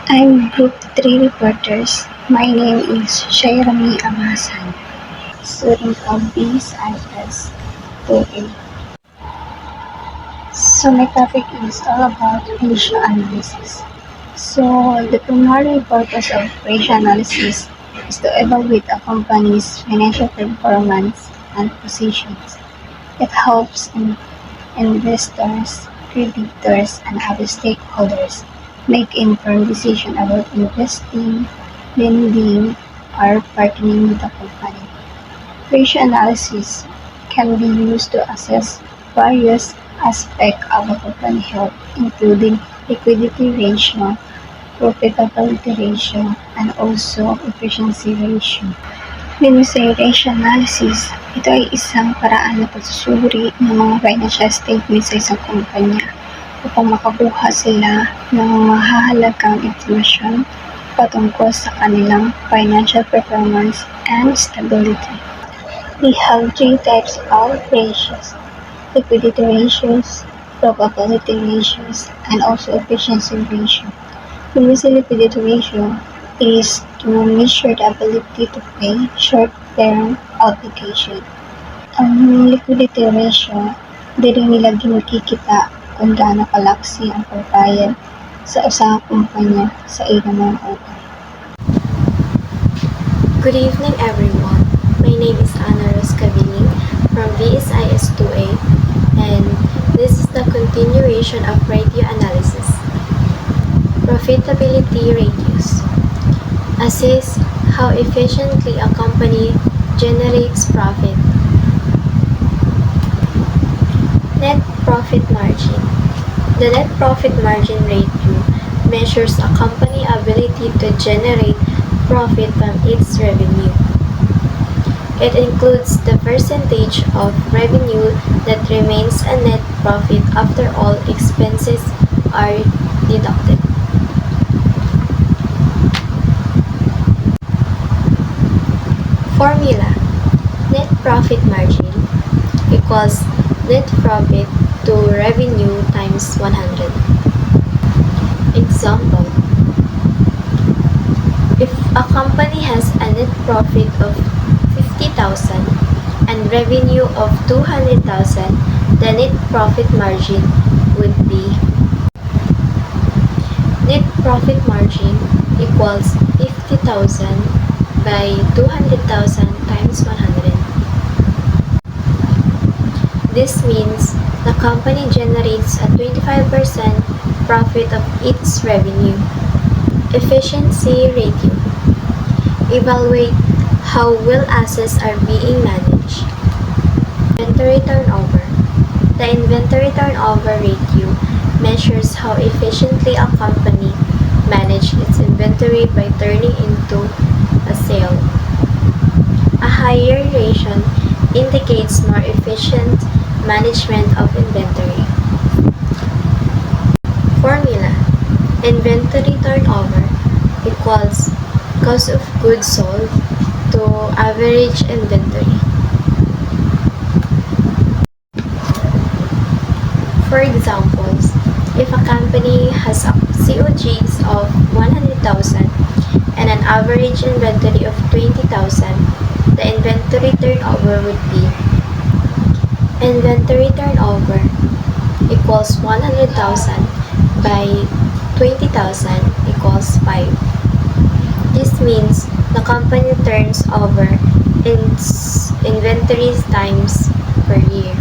I'm Group 3 reporters. My name is Shairami Abasan, student of BSIS 2A. So my topic is all about ratio analysis. So the primary purpose of ratio analysis is to evaluate a company's financial performance and positions. It helps investors, creditors, and other stakeholders make informed decisions about investing, lending, or partnering with the company. Ratio analysis can be used to assess various aspects of a company health, including liquidity ratio, profitability ratio, and also efficiency ratio. When we say ratio analysis, ito ay isang paraan ng pagsusuri ng mga financial statements sa isang kumpanya upang makakuha sila ng mahahalagang impormasyon patungkol sa kanilang financial performance and stability. We have three types of ratios: liquidity ratios, probability ratios, and also efficiency ratio. When we say liquidity ratio, is to measure the ability to pay short-term obligation. Ang liquidity ratio, dili nila ginikita kung gaano kalaksi ang pagbayad sa usang kumpanya sa ilang mga utang. Good evening, everyone. My name is Ana Rose Cabiling from BSIS 2A, and this is the continuation of ratio analysis. Profitability ratios assess how efficiently a company generates profit. Net profit margin. The net profit margin ratio measures a company's ability to generate profit from its revenue. It includes the percentage of revenue that remains a net profit after all expenses are deducted. Formula: net profit margin equals net profit to revenue times 100. Example: if a company has a net profit of 50,000 and revenue of 200,000, the net profit margin would be net profit margin equals 50,000 by 200,000 times 100. This means the company generates a 25% profit of its revenue. Efficiency ratio. Evaluate how well assets are being managed. Inventory turnover. The inventory turnover ratio measures how efficiently a company manages its inventory by turning into a sale. A higher ratio indicates more efficient management of inventory. Formula: inventory turnover equals cost of goods sold to average inventory. For examples, if a company has a COGS of 100,000 and an average inventory of 20,000, the inventory turnover would be inventory turnover equals 100,000 by 20,000 equals 5. This means the company turns over its inventories times per year.